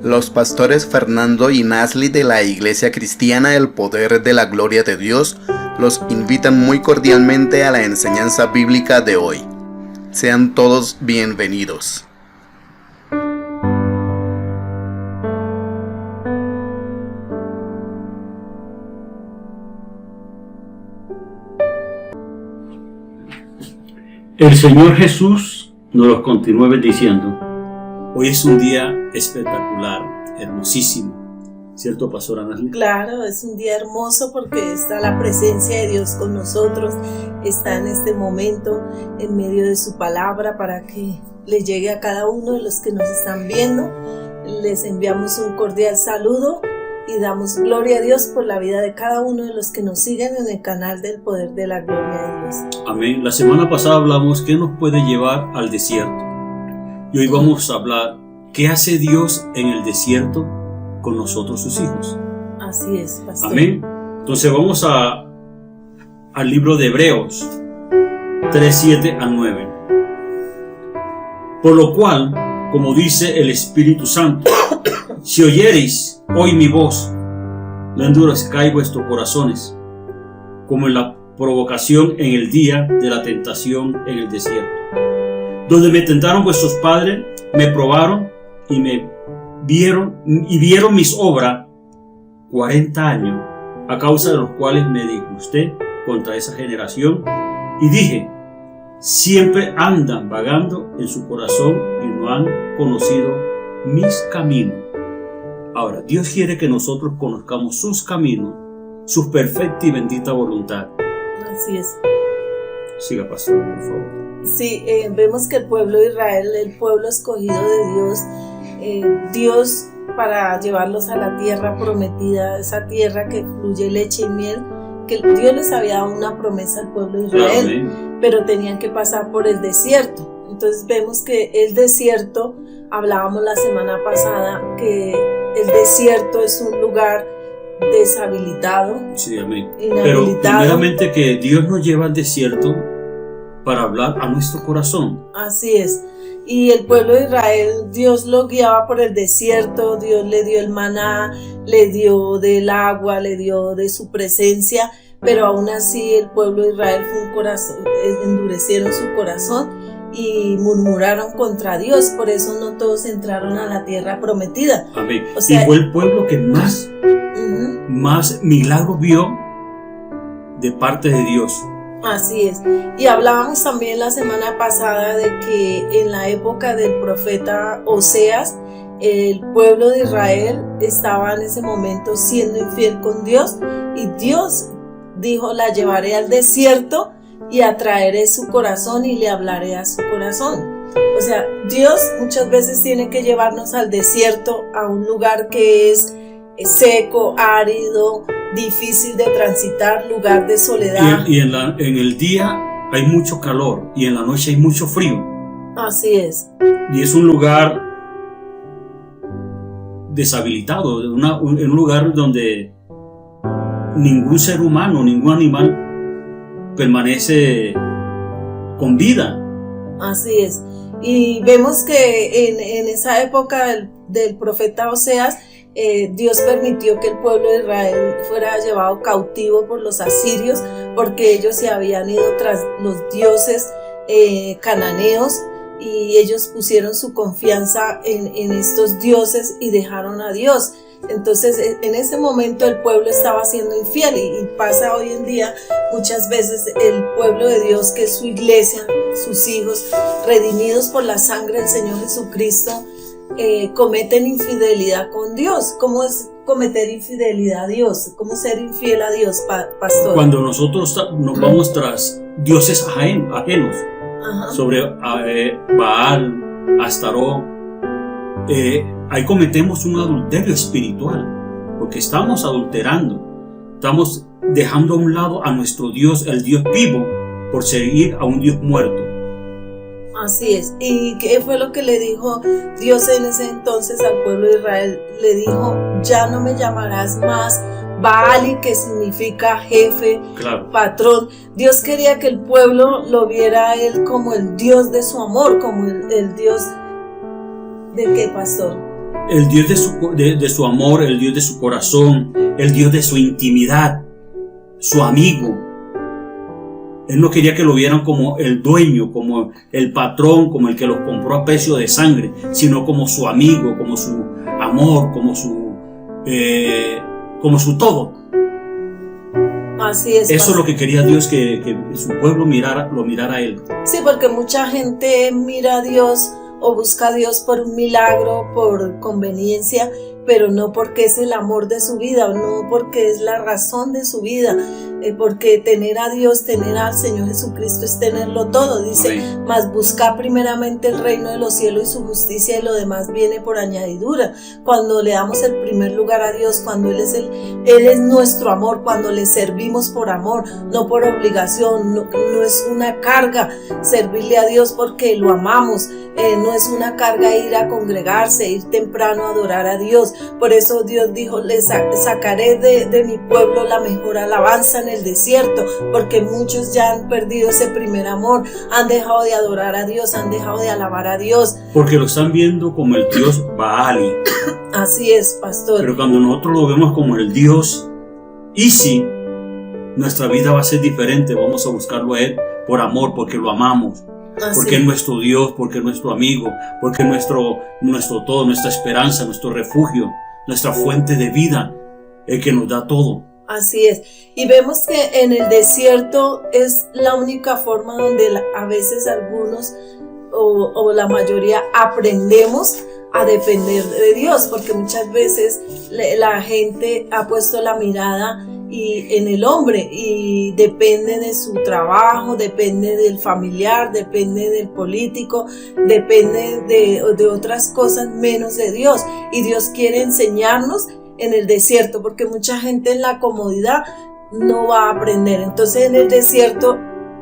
Los pastores Fernando y Nasli de la Iglesia Cristiana El Poder de la Gloria de Dios los invitan muy cordialmente a la enseñanza bíblica de hoy. Sean todos bienvenidos. El Señor Jesús nos los continúa bendiciendo. Hoy es un día espectacular, hermosísimo, ¿cierto, pastora Nasli? Claro, es un día hermoso porque está la presencia de Dios con nosotros, está en este momento en medio de su palabra para que le llegue a cada uno de los que nos están viendo. Les enviamos un cordial saludo y damos gloria a Dios por la vida de cada uno de los que nos siguen en el canal del Poder de la Gloria de Dios. Amén. La semana pasada hablamos qué nos puede llevar al desierto. Y hoy vamos a hablar qué hace Dios en el desierto con nosotros, sus hijos. Así es, pastor. Amén. Entonces vamos al libro de Hebreos 3:7-9. Por lo cual, como dice el Espíritu Santo, si oyereis hoy mi voz, no endurezcáis vuestros corazones, como en la provocación en el día de la tentación en el desierto, donde me tentaron vuestros padres, me probaron y vieron mis obras 40 años, a causa de los cuales me disgusté contra esa generación y dije, siempre andan vagando en su corazón y no han conocido mis caminos. Ahora, Dios quiere que nosotros conozcamos sus caminos, su perfecta y bendita voluntad. Así es. Siga, pastor, por favor. Sí, vemos que el pueblo de Israel, el pueblo escogido de Dios, Dios para llevarlos a la tierra prometida, esa tierra que fluye leche y miel, que Dios les había dado una promesa al pueblo de Israel, pero tenían que pasar por el desierto. Entonces vemos que el desierto, hablábamos la semana pasada, que el desierto es un lugar deshabilitado, sí, amén. Inhabilitado. Pero primeramente que Dios nos lleva al desierto para hablar a nuestro corazón. Así es. Y el pueblo de Israel, Dios lo guiaba por el desierto, Dios le dio el maná, le dio del agua, le dio de su presencia, pero aún así el pueblo de Israel fue un corazón, endurecieron su corazón y murmuraron contra Dios, por eso no todos entraron a la tierra prometida. Amén. O sea, y fue el pueblo que más milagros vio de parte de Dios. Así es. Y hablábamos también la semana pasada de que en la época del profeta Oseas, el pueblo de Israel estaba en ese momento siendo infiel con Dios y Dios dijo, la llevaré al desierto y atraeré su corazón y le hablaré a su corazón. O sea, Dios muchas veces tiene que llevarnos al desierto, a un lugar que es seco, árido, difícil de transitar, lugar de soledad. Y en el día hay mucho calor y en la noche hay mucho frío. Así es. Y es un lugar deshabilitado, un lugar donde ningún ser humano, ningún animal permanece con vida. Así es. Y vemos que en esa época del profeta Oseas, Dios permitió que el pueblo de Israel fuera llevado cautivo por los asirios porque ellos se habían ido tras los dioses cananeos y ellos pusieron su confianza en estos dioses y dejaron a Dios. Entonces en ese momento el pueblo estaba siendo infiel y pasa hoy en día muchas veces el pueblo de Dios, que es su iglesia, sus hijos redimidos por la sangre del Señor Jesucristo, cometen infidelidad con Dios. ¿Cómo es cometer infidelidad a Dios? ¿Cómo ser infiel a Dios, pastor? Cuando nosotros nos vamos tras dioses ajenos, sobre Baal, Astarot, ahí cometemos un adulterio espiritual, porque estamos adulterando, estamos dejando a un lado a nuestro Dios, el Dios vivo, por seguir a un Dios muerto. Así es. ¿Y qué fue lo que le dijo Dios en ese entonces al pueblo de Israel? Le dijo, ya no me llamarás más Baali, que significa jefe, claro, patrón. Dios quería que el pueblo lo viera a él como el Dios de su amor, como el Dios de qué, pastor. el Dios de su amor, el Dios de su corazón, el Dios de su intimidad, su amigo. Él no quería que lo vieran como el dueño, como el patrón, como el que los compró a precio de sangre, sino como su amigo, como su amor, como su todo. Así es. Eso es lo que quería Dios, que su pueblo lo mirara a Él. Sí, porque mucha gente mira a Dios o busca a Dios por un milagro, por conveniencia, pero no porque es el amor de su vida, no porque es la razón de su vida, porque tener a Dios, tener al Señor Jesucristo es tenerlo todo. Dice, mas busca primeramente el reino de los cielos y su justicia, y lo demás viene por añadidura. Cuando le damos el primer lugar a Dios, cuando Él es nuestro amor, cuando le servimos por amor, no por obligación, no es una carga servirle a Dios porque lo amamos, no es una carga ir a congregarse, ir temprano a adorar a Dios. Por eso Dios dijo, les sacaré de mi pueblo la mejor alabanza en el desierto, porque muchos ya han perdido ese primer amor, han dejado de adorar a Dios, han dejado de alabar a Dios. Porque lo están viendo como el Dios Baali. Así es, pastor. Pero cuando nosotros lo vemos como el Dios Isi, nuestra vida va a ser diferente. Vamos a buscarlo a Él por amor, porque lo amamos. Porque es nuestro Dios, porque es nuestro amigo, porque es nuestro todo, nuestra esperanza, nuestro refugio, nuestra fuente de vida, el que nos da todo. Así es. Y vemos que en el desierto es la única forma donde a veces algunos o la mayoría aprendemos a depender de Dios, porque muchas veces la gente ha puesto la mirada en el hombre y depende de su trabajo, depende del familiar, depende del político, depende de otras cosas menos de Dios. Y Dios quiere enseñarnos en el desierto, porque mucha gente en la comodidad no va a aprender. Entonces en el desierto,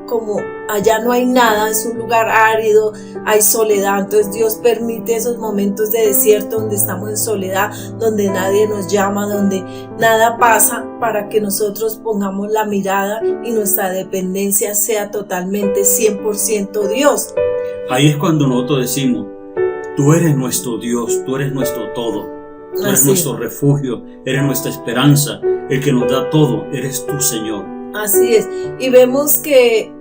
como allá no hay nada, es un lugar árido, hay soledad, entonces Dios permite esos momentos de desierto donde estamos en soledad, donde nadie nos llama, donde nada pasa, para que nosotros pongamos la mirada y nuestra dependencia sea totalmente 100% Dios. Ahí es cuando nosotros decimos, tú eres nuestro Dios, tú eres nuestro todo, tú eres nuestro refugio, eres nuestra esperanza, el que nos da todo, eres tú, Señor. Así es, y vemos que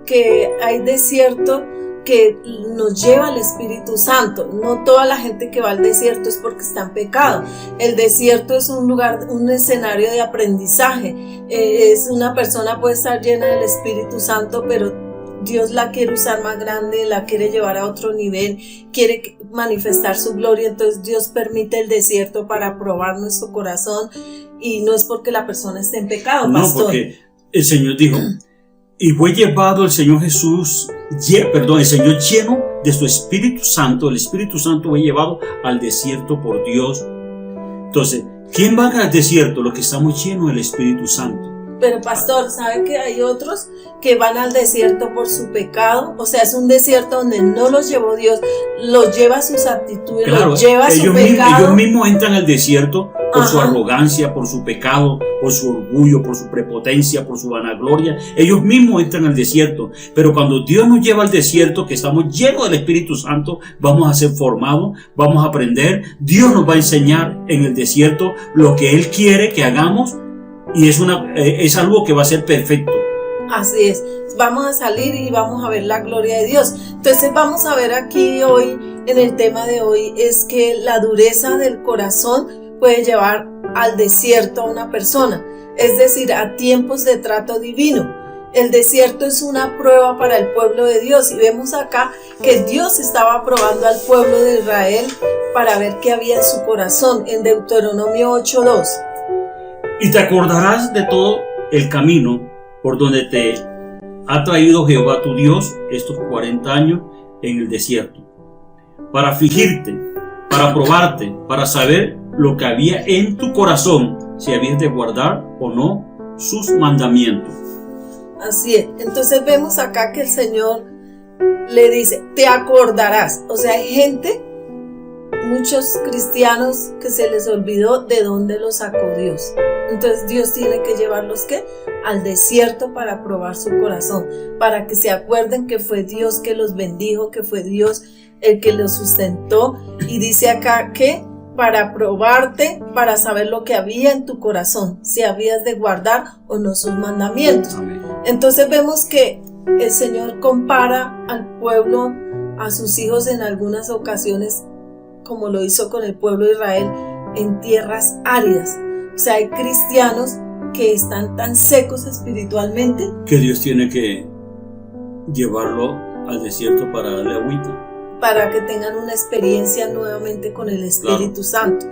hay desierto que nos lleva al Espíritu Santo. No toda la gente que va al desierto es porque está en pecado. El desierto es un lugar, un escenario de aprendizaje. Una persona puede estar llena del Espíritu Santo, pero Dios la quiere usar más grande, la quiere llevar a otro nivel, quiere manifestar su gloria. Entonces Dios permite el desierto para probar nuestro corazón, y no es porque la persona esté en pecado, pastor. No, porque el Señor dijo, y fue llevado el Señor Jesús, el Señor lleno de su Espíritu Santo, el Espíritu Santo fue llevado al desierto por Dios. Entonces, ¿quién va al desierto? Los que estamos llenos del Espíritu Santo. Pero pastor, ¿sabe que hay otros que van al desierto por su pecado? O sea, es un desierto donde no los llevó Dios, los lleva sus actitudes, claro, los lleva su pecado. Ellos mismos entran al desierto por su arrogancia, por su pecado, por su orgullo, por su prepotencia, por su vanagloria. Ellos mismos entran al desierto. Pero cuando Dios nos lleva al desierto, que estamos llenos del Espíritu Santo, vamos a ser formados, vamos a aprender. Dios nos va a enseñar en el desierto lo que Él quiere que hagamos, y es algo que va a ser perfecto. Así es, vamos a salir y vamos a ver la gloria de Dios. Entonces vamos a ver aquí hoy, en el tema de hoy, es que la dureza del corazón puede llevar al desierto a una persona, es decir, a tiempos de trato divino. El desierto es una prueba para el pueblo de Dios, y vemos acá que Dios estaba probando al pueblo de Israel para ver qué había en su corazón, en Deuteronomio 8:2. Y te acordarás de todo el camino por donde te ha traído Jehová tu Dios estos 40 años en el desierto, para afligirte, para probarte, para saber lo que había en tu corazón, si habías de guardar o no sus mandamientos. Así es. Entonces vemos acá que el Señor le dice, te acordarás. O sea, hay gente, muchos cristianos, que se les olvidó de dónde los sacó Dios. Entonces Dios tiene que llevarlos al desierto para probar su corazón, para que se acuerden que fue Dios que los bendijo, que fue Dios el que los sustentó. Y dice acá que para probarte, para saber lo que había en tu corazón, si habías de guardar o no sus mandamientos. Amén. Entonces vemos que el Señor compara al pueblo, a sus hijos en algunas ocasiones, como lo hizo con el pueblo de Israel, en tierras áridas. O sea, hay cristianos que están tan secos espiritualmente Que Dios tiene que llevarlo al desierto para darle agüita. para que tengan una experiencia nuevamente con el Espíritu Santo.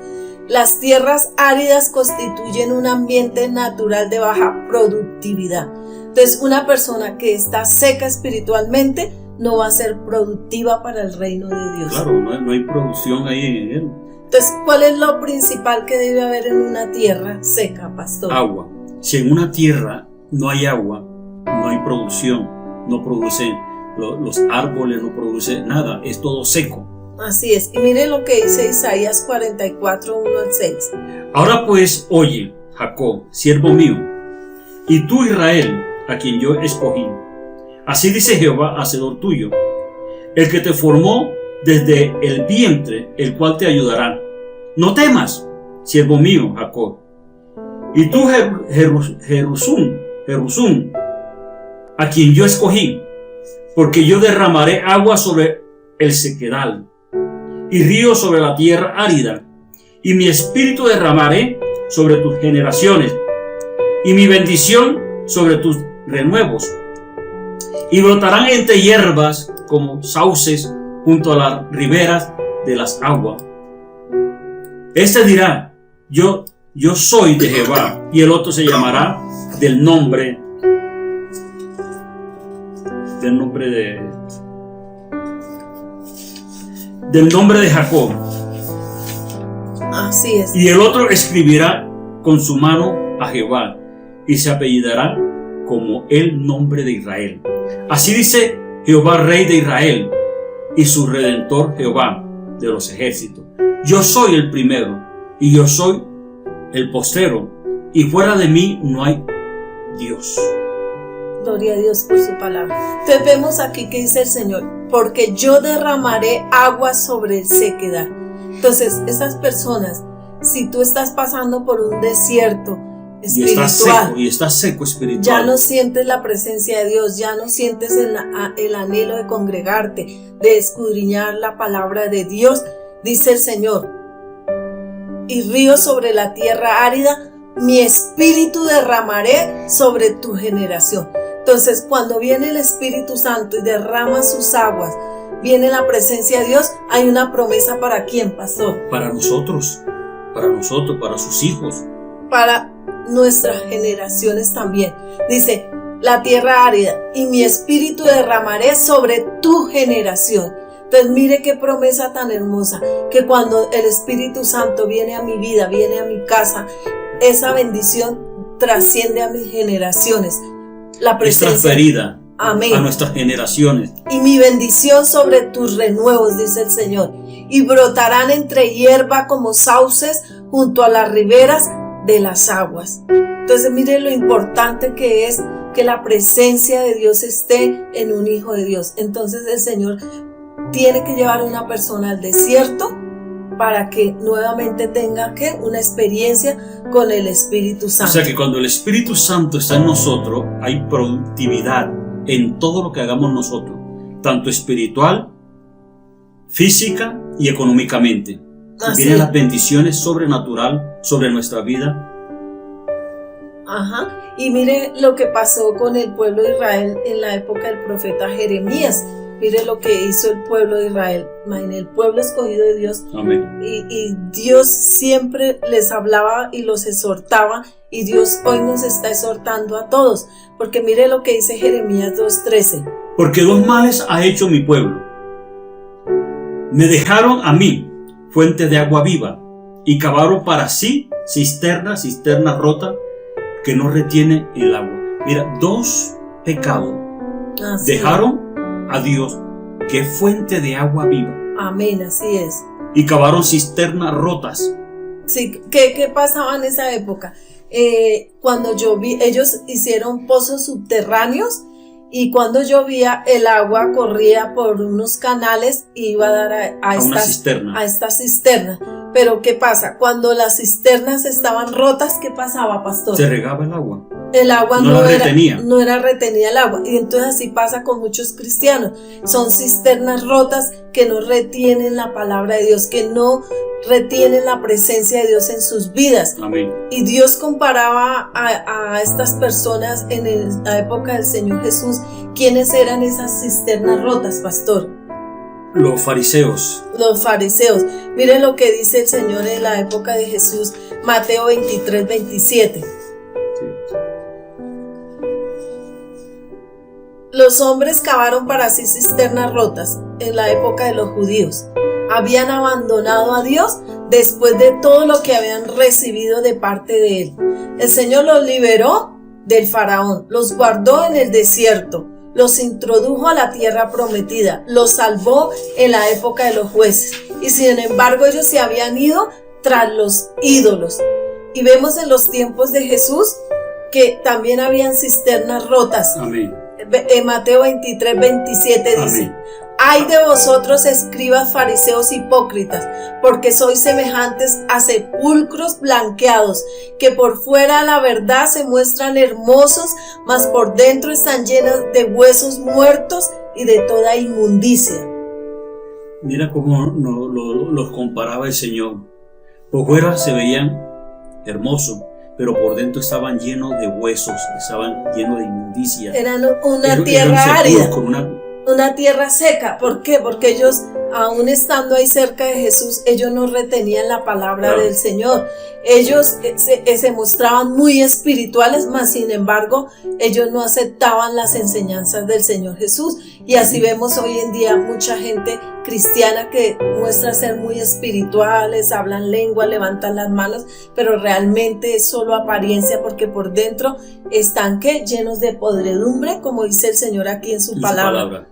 Las tierras áridas constituyen un ambiente natural de baja productividad. Entonces, una persona que está seca espiritualmente no va a ser productiva para el reino de Dios. Claro, no hay producción ahí en él. Entonces, ¿cuál es lo principal que debe haber en una tierra seca, pastor? Agua. Si en una tierra no hay agua, no hay producción, no producen los árboles, no producen nada, es todo seco. Así es. Y mire lo que dice Isaías 44, 1 al 6. Ahora pues, oye, Jacob, siervo mío, y tú, Israel, a quien yo escogí. Así dice Jehová, hacedor tuyo, el que te formó desde el vientre, el cual te ayudará. No temas, siervo mío, Jacob. Y tú, Jerusún, a quien yo escogí, porque yo derramaré agua sobre el sequedal y río sobre la tierra árida, y mi espíritu derramaré sobre tus generaciones, y mi bendición sobre tus renuevos, y brotarán entre hierbas como sauces junto a las riberas de las aguas. Este dirá, yo soy de Jehová, y el otro se llamará del nombre de Jacob. Así es. Y el otro escribirá con su mano a Jehová, y se apellidará como el nombre de Israel. Así dice Jehová, Rey de Israel, y su Redentor Jehová de los ejércitos. Yo soy el primero, y yo soy el postrero, y fuera de mí no hay Dios. Gloria a Dios por su palabra. Entonces vemos aquí que dice el Señor, porque yo derramaré agua sobre el sequedal. Entonces, esas personas, si tú estás pasando por un desierto espiritual, y estás seco espiritual, ya no sientes la presencia de Dios, ya no sientes el anhelo de congregarte, de escudriñar la palabra de Dios, dice el Señor, y río sobre la tierra árida, mi espíritu derramaré sobre tu generación. Entonces, cuando viene el Espíritu Santo y derrama sus aguas, viene la presencia de Dios, hay una promesa para quién, pastor. Para nosotros, para sus hijos, para nuestras generaciones también. Dice, la tierra árida, y mi espíritu derramaré sobre tu generación. Entonces mire qué promesa tan hermosa, que cuando el Espíritu Santo viene a mi vida, viene a mi casa, esa bendición trasciende a mis generaciones. La presencia es transferida, amén, a nuestras generaciones. Y mi bendición sobre tus renuevos, dice el Señor, y brotarán entre hierba como sauces junto a las riberas de las aguas. Entonces mire lo importante que es que la presencia de Dios esté en un hijo de Dios. Entonces el Señor tiene que llevar a una persona al desierto para que nuevamente tenga una experiencia con el Espíritu Santo. O sea que cuando el Espíritu Santo está en nosotros, hay productividad en todo lo que hagamos nosotros, tanto espiritual, física y económicamente. Vienen las bendiciones sobrenaturales sobre nuestra vida. Ajá. Y mire lo que pasó con el pueblo de Israel en la época del profeta Jeremías. Mire lo que hizo el pueblo de Israel, el pueblo escogido de Dios. Amén. Y Dios siempre les hablaba y los exhortaba, y Dios hoy nos está exhortando a todos, porque mire lo que dice Jeremías 2:13. Porque dos males ha hecho mi pueblo. Me dejaron a mí fuente de agua viva, y cavaron para sí cisterna rota que no retiene el agua. Mira, dos pecados. Así dejaron a Dios, que es fuente de agua viva. Amén, así es. Y cavaron cisternas rotas. Sí, ¿qué pasaba en esa época? Cuando llovía, ellos hicieron pozos subterráneos, y cuando llovía el agua corría por unos canales y iba a dar a esta cisterna. Pero ¿qué pasa? Cuando las cisternas estaban rotas, ¿qué pasaba, pastor? Se regaba el agua. El agua No la retenía. no era retenida el agua. Y entonces así pasa con muchos cristianos. Son cisternas rotas que no retienen la palabra de Dios, que no retienen la presencia de Dios en sus vidas. Amén. Y Dios comparaba a estas personas en la época del Señor Jesús. ¿Quiénes eran esas cisternas rotas, pastor? Los fariseos. Los fariseos. Miren lo que dice el Señor en la época de Jesús, Mateo 23, 27. Los hombres cavaron para sí cisternas rotas en la época de los judíos. Habían abandonado a Dios después de todo lo que habían recibido de parte de Él. El Señor los liberó del faraón, los guardó en el desierto, los introdujo a la tierra prometida, los salvó en la época de los jueces. Y sin embargo ellos se habían ido tras los ídolos. Y vemos en los tiempos de Jesús que también habían cisternas rotas. Amén. En Mateo 23, 27 dice: Amén. Ay de vosotros, escribas, fariseos hipócritas, porque sois semejantes a sepulcros blanqueados, que por fuera la verdad se muestran hermosos, mas por dentro están llenos de huesos muertos y de toda inmundicia. Mira cómo los comparaba el Señor. Por fuera se veían hermosos, pero por dentro estaban llenos de huesos, estaban llenos de inmundicia. Eran una tierra árida, una tierra seca. ¿Por qué? Porque ellos, aún estando ahí cerca de Jesús, ellos no retenían la palabra del Señor. Ellos se mostraban muy espirituales, mas sin embargo, ellos no aceptaban las enseñanzas del Señor Jesús. Y así vemos hoy en día mucha gente cristiana que muestra ser muy espirituales, hablan lengua, levantan las manos, pero realmente es solo apariencia, porque por dentro están llenos de podredumbre, como dice el Señor aquí en su palabra.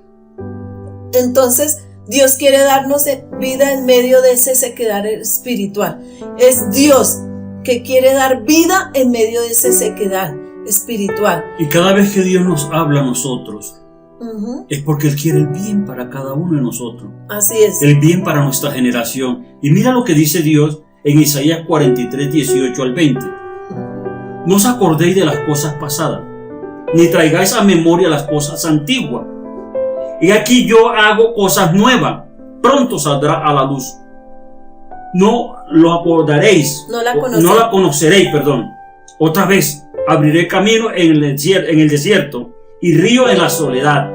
Entonces, Dios quiere darnos vida en medio de ese sequedad espiritual. Es Dios que quiere dar vida en medio de ese sequedad espiritual. Y cada vez que Dios nos habla a nosotros, es porque Él quiere el bien para cada uno de nosotros. Así es. El bien para nuestra generación. Y mira lo que dice Dios en Isaías 43, 18 al 20. No os acordéis de las cosas pasadas, ni traigáis a memoria las cosas antiguas. Y aquí yo hago cosas nuevas, pronto saldrá a la luz. No lo acordaréis, no la conoceréis, perdón. Otra vez abriré camino en el desierto y río en la soledad.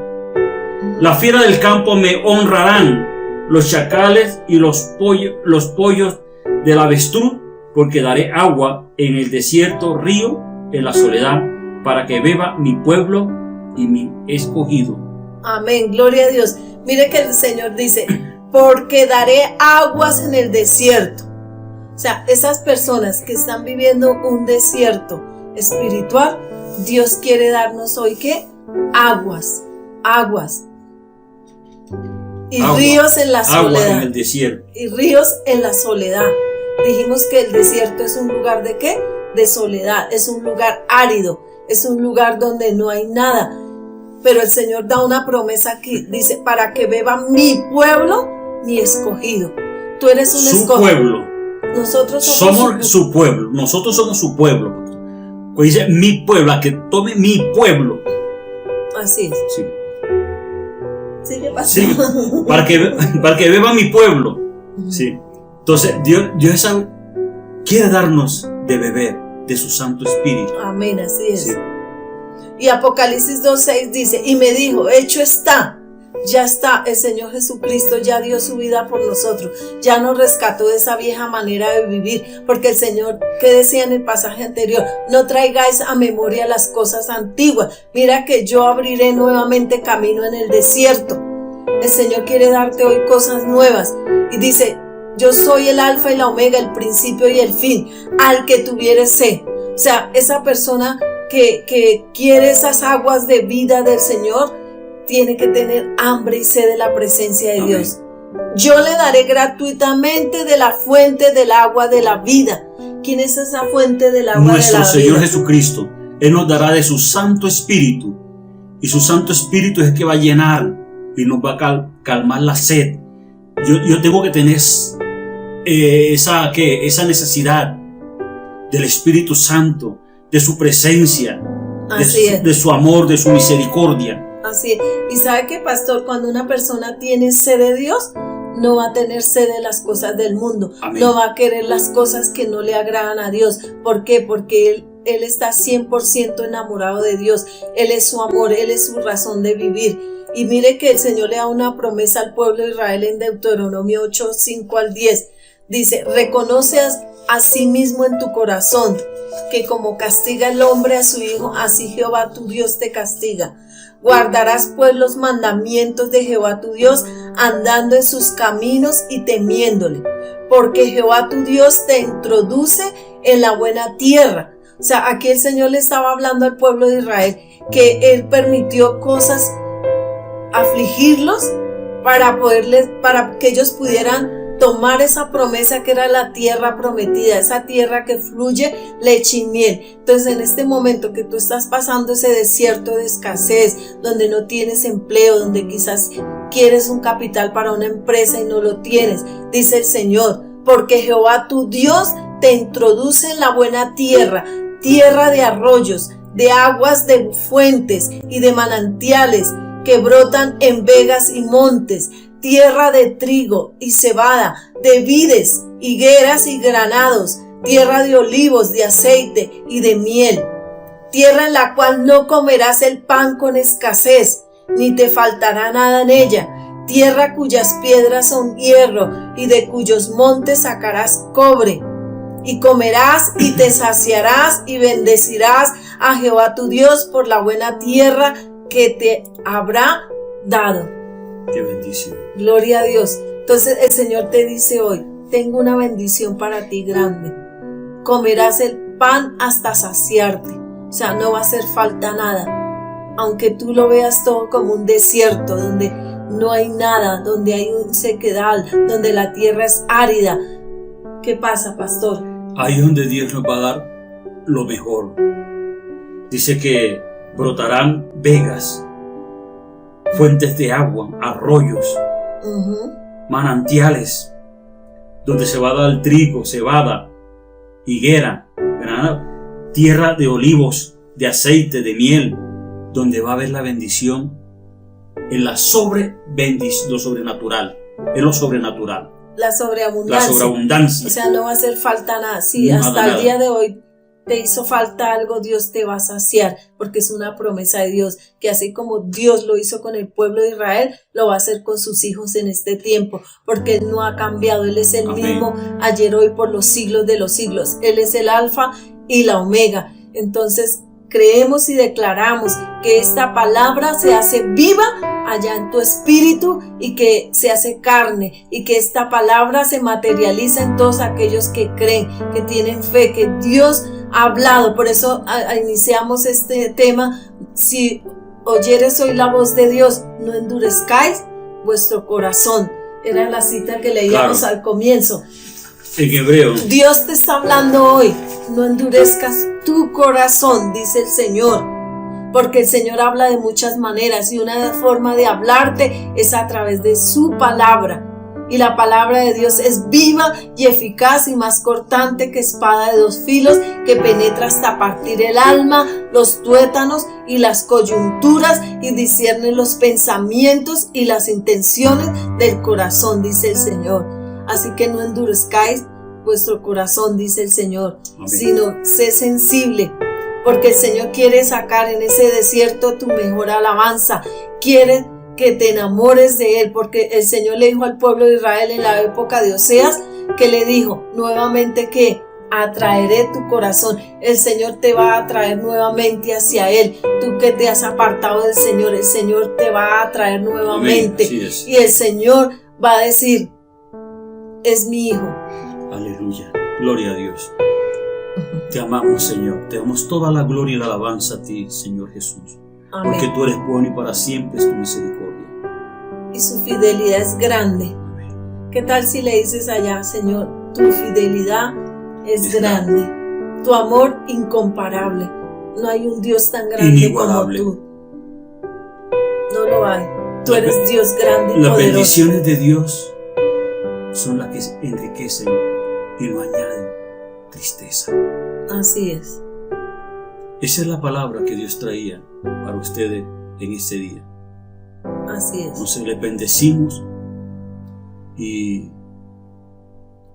La fiera del campo me honrarán, los chacales y los pollos del avestruz, porque daré agua en el desierto, río en la soledad, para que beba mi pueblo y mi escogido. Amén, gloria a Dios. Mire que el Señor dice: porque daré aguas en el desierto. O sea, esas personas que están viviendo un desierto espiritual, Dios quiere darnos hoy ¿qué? Aguas. Y agua, ríos en la soledad. Agua en el desierto. Y ríos en la soledad. Dijimos que el desierto es un lugar ¿de qué? De soledad. Es un lugar árido. Es un lugar donde no hay nada. Pero el Señor da una promesa aquí. Dice: para que beba mi pueblo, mi escogido. Tú eres un escogido. Su pueblo. Nosotros somos su pueblo. Nosotros somos su pueblo. Pues dice mi pueblo, a que tome mi pueblo. Así es. Sí. Sí, ¿qué pasa? Sí, para que beba mi pueblo. Sí. Entonces, Dios quiere darnos de beber de su Santo Espíritu. Amén, así es. Sí. Y Apocalipsis 2:6 dice: y me dijo, hecho está. Ya está, el Señor Jesucristo ya dio su vida por nosotros, ya nos rescató de esa vieja manera de vivir, porque el Señor, que decía en el pasaje anterior, no traigáis a memoria las cosas antiguas, mira que yo abriré nuevamente camino en el desierto. El Señor quiere darte hoy cosas nuevas y dice: yo soy el alfa y la omega, el principio y el fin, al que tuviere sed. O sea, esa persona que quiere esas aguas de vida del Señor, tiene que tener hambre y sed de la presencia de Dios. Yo le daré gratuitamente de la fuente del agua de la vida. ¿Quién es esa fuente del agua de la vida? Nuestro Señor Jesucristo. Él nos dará de su Santo Espíritu. Y su Santo Espíritu es el que va a llenar y nos va a calmar la sed. Yo tengo que tener esa necesidad del Espíritu Santo, de su presencia, de su amor, de su misericordia. Así es. Y sabe que, pastor, cuando una persona tiene sed de Dios, no va a tener sed de las cosas del mundo. Amén. No va a querer las cosas que no le agradan a Dios. ¿Por qué? Porque Él está 100% enamorado de Dios. Él es su amor, Él es su razón de vivir. Y mire que el Señor le da una promesa al pueblo de Israel en Deuteronomio 8, 5 al 10. Dice: reconoce a sí mismo en tu corazón que como castiga el hombre a su hijo, así Jehová tu Dios te castiga. Guardarás pues los mandamientos de Jehová tu Dios, andando en sus caminos y temiéndole, porque Jehová tu Dios te introduce en la buena tierra. O sea, aquí el Señor le estaba hablando al pueblo de Israel que Él permitió cosas, afligirlos, para que ellos pudieran tomar esa promesa que era la tierra prometida, esa tierra que fluye leche y miel. Entonces, en este momento que tú estás pasando ese desierto de escasez, donde no tienes empleo, donde quizás quieres un capital para una empresa y no lo tienes, dice el Señor: porque Jehová tu Dios te introduce en la buena tierra, tierra de arroyos, de aguas, de fuentes y de manantiales que brotan en vegas y montes, tierra de trigo y cebada, de vides, higueras y granados, tierra de olivos, de aceite y de miel, tierra en la cual no comerás el pan con escasez, ni te faltará nada en ella, tierra cuyas piedras son hierro y de cuyos montes sacarás cobre, y comerás y te saciarás y bendecirás a Jehová tu Dios por la buena tierra que te habrá dado. Qué bendición. Gloria a Dios. Entonces el Señor te dice hoy: tengo una bendición para ti grande. Comerás el pan hasta saciarte. O sea, no va a hacer falta nada. Aunque tú lo veas todo como un desierto, donde no hay nada, donde hay un sequedal, donde la tierra es árida. ¿Qué pasa, pastor? Ahí es donde Dios nos va a dar lo mejor. Dice que brotarán vegas, fuentes de agua, arroyos, manantiales, donde se va a dar el trigo, cebada, higuera, granada, tierra de olivos, de aceite, de miel, donde va a haber la bendición en lo sobrenatural, en lo sobrenatural. La sobreabundancia. La sobreabundancia. O sea, no va a hacer falta nada. Sí, no, hasta el día de hoy te hizo falta algo, Dios te va a saciar, porque es una promesa de Dios, que así como Dios lo hizo con el pueblo de Israel, lo va a hacer con sus hijos en este tiempo, porque Él no ha cambiado. Él es el mismo ayer, hoy, por los siglos de los siglos. Él es el alfa y la omega. Entonces, creemos y declaramos que esta palabra se hace viva allá en tu espíritu y que se hace carne, y que esta palabra se materializa en todos aquellos que creen, que tienen fe, que Dios ha hablado. Por eso iniciamos este tema: si oyeres hoy la voz de Dios, no endurezcáis vuestro corazón. Era la cita que leíamos al comienzo. En hebreo. Dios te está hablando hoy: no endurezcas tu corazón, dice el Señor, porque el Señor habla de muchas maneras, y una forma de hablarte es a través de su palabra. Y la palabra de Dios es viva y eficaz y más cortante que espada de dos filos, que penetra hasta partir el alma, los tuétanos y las coyunturas, y discierne los pensamientos y las intenciones del corazón, dice el Señor. Así que no endurezcáis vuestro corazón, dice el Señor, sino sé sensible, porque el Señor quiere sacar en ese desierto tu mejor alabanza. Quiere que te enamores de Él, porque el Señor le dijo al pueblo de Israel en la época de Oseas, que le dijo nuevamente que atraeré tu corazón. El Señor te va a atraer nuevamente hacia Él. Tú que te has apartado del Señor, el Señor te va a atraer nuevamente. Y el Señor va a decir: es mi hijo. Aleluya, gloria a Dios. Te amamos, Señor. Te damos toda la gloria y la alabanza a ti, Señor Jesús. Amén. Porque tú eres bueno y para siempre es tu misericordia. Y su fidelidad es grande. Amén. ¿Qué tal si le dices allá: Señor, tu fidelidad es grande, tu amor incomparable? No hay un Dios tan grande como tú. No lo hay. Tú eres Dios grande y poderoso. Las bendiciones de Dios son las que enriquecen y no añaden tristeza. Así es. Esa es la palabra que Dios traía para ustedes en este día. Así es. Entonces les bendecimos y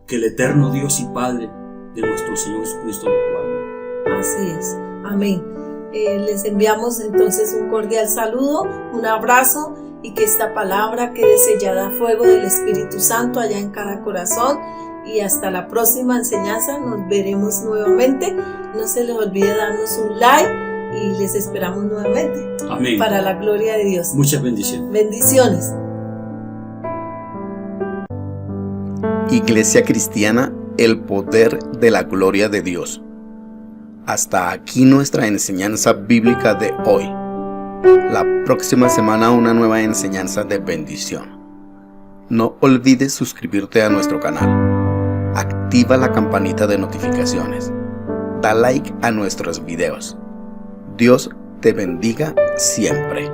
que el eterno Dios y Padre de nuestro Señor Jesucristo los guarde. Así es. Amén. Les enviamos entonces un cordial saludo, un abrazo, y que esta palabra quede sellada a fuego del Espíritu Santo allá en cada corazón. Y hasta la próxima enseñanza, nos veremos nuevamente. No se les olvide darnos un like y les esperamos nuevamente. Amén. Para la gloria de Dios. Muchas bendiciones. Bendiciones. Iglesia Cristiana, el poder de la gloria de Dios. Hasta aquí nuestra enseñanza bíblica de hoy. La próxima semana una nueva enseñanza de bendición. No olvides suscribirte a nuestro canal. Activa la campanita de notificaciones. Da like a nuestros videos. Dios te bendiga siempre.